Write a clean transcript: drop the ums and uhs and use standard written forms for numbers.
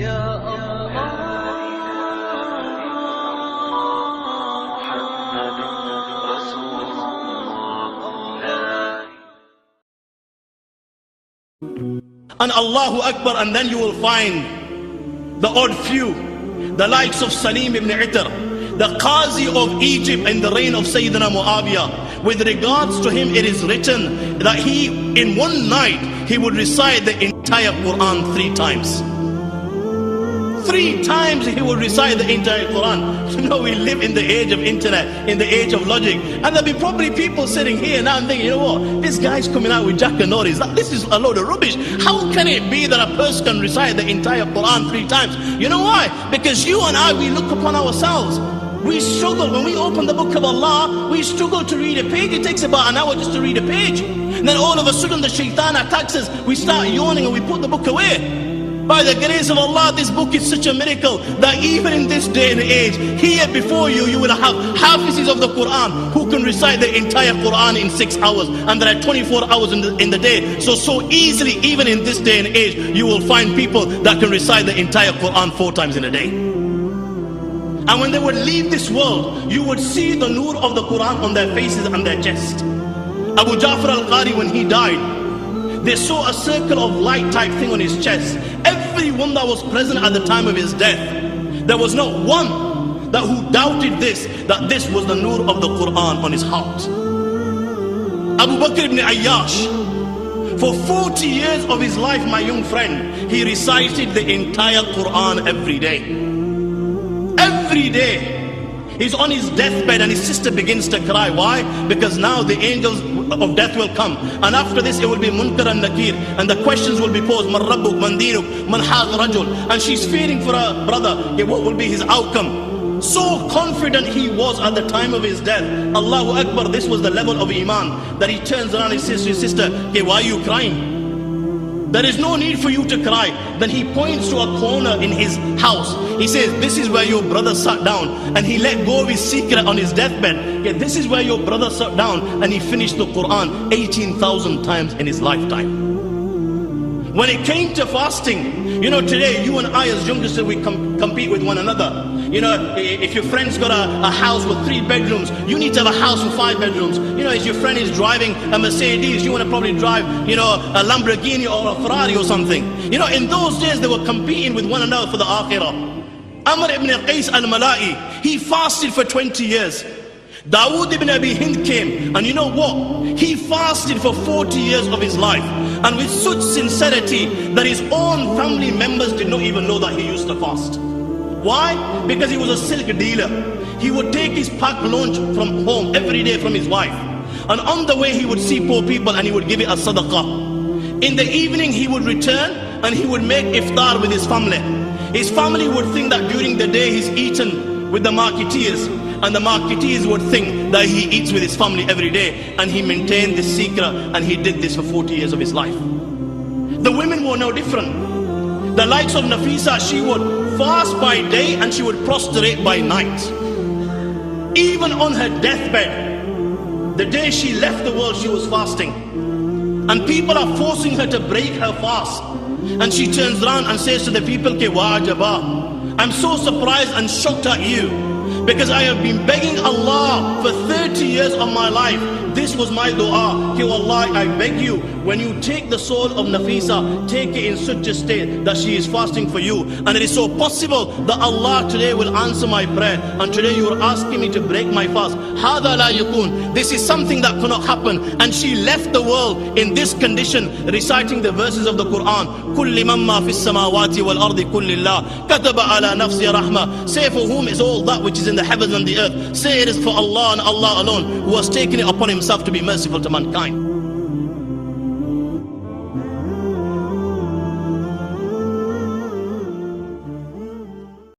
And Allahu Akbar, and then you will find the odd few, the likes of Salim ibn Itar, the Qazi of Egypt in the reign of Sayyidina Muawiyah. With regards to him, it is written that he, in one night, he would recite the entire Quran 3 times. 3 times he would recite the entire Quran. You know, we live in the age of internet, in the age of logic, and there'll be probably people sitting here now and thinking, you know what, this guy's coming out with Jack and Norris. This is a load of rubbish. How can it be that a person can recite the entire Quran 3 times? You know why? Because you and I, we look upon ourselves. We struggle. When we open the book of Allah, we struggle to read a page. It takes about an hour just to read a page. And then all of a sudden the shaitan attacks us. We start yawning and we put the book away. By the grace of Allah, this book is such a miracle that even in this day and age, here before you, you will have Hafizes of the Quran who can recite the entire Quran in 6 hours. And there are 24 hours in the day. So easily, even in this day and age, you will find people that can recite the entire Quran 4 times in a day. And when they would leave this world, you would see the nur of the Quran on their faces and their chest. Abu Ja'far al-Qari, when he died, they saw a circle of light type thing on his chest. Everyone that was present at the time of his death, there was not one that who doubted this, that this was the nur of the Quran on his heart. Abu Bakr ibn Ayyash, for 40 years of his life, my young friend, he recited the entire Quran every day. Every day. He's on his deathbed and his sister begins to cry. Why? Because now the angels of death will come, and after this it will be Munkar and Nakir, and the questions will be posed. Man Rabbuk, Man Dinuk, Man Hadha Rajul. And she's fearing for her brother, what will be his outcome. So confident he was at the time of his death. Allahu Akbar, this was the level of Iman, that he turns around and says to his sister, why are you crying? There is no need for you to cry. Then he points to a corner in his house. He says, this is where your brother sat down, and he let go of his secret on his deathbed. This is where your brother sat down, and he finished the Quran 18,000 times in his lifetime. When it came to fasting, you know, today you and I as youngsters, we compete with one another. You know, if your friend's got a house with 3 bedrooms, you need to have a house with 5 bedrooms. You know, if your friend is driving a Mercedes, you want to probably drive, you know, a Lamborghini or a Ferrari or something. You know, in those days they were competing with one another for the akhirah. Amr ibn Qais al-Mala'i, he fasted for 20 years. Dawood ibn Abi Hind came, and you know what? He fasted for 40 years of his life, and with such sincerity that his own family members did not even know that he used to fast. Why? Because he was a silk dealer. He would take his packed lunch from home every day from his wife, and on the way he would see poor people and he would give it as sadaqah. In the evening he would return and he would make iftar with his family. His family would think that during the day he's eaten with the marketeers, and the marketeers would think that he eats with his family every day, and he maintained this secret, and he did this for 40 years of his life. The women were no different. The likes of Nafisa, she would fast by day and she would prostrate by night. Even on her deathbed, the day she left the world, she was fasting. And people are forcing her to break her fast. And she turns around and says to the people, I'm so surprised and shocked at you, because I have been begging Allah for 30 years of my life. This was my dua. Allah, I beg you, when you take the soul of Nafisa, take it in such a state that she is fasting for you. And it is so possible that Allah today will answer my prayer. And today you are asking me to break my fast. Hada la yakun. This is something that cannot happen. And she left the world in this condition, reciting the verses of the Quran. Kulli mamma fis samawati wal ardi kullillah. Kataba ala nafsi rahma. Say for whom is all that which is in the heavens and the earth. Say it is for Allah and Allah alone, who has taken it upon himself to be merciful to mankind.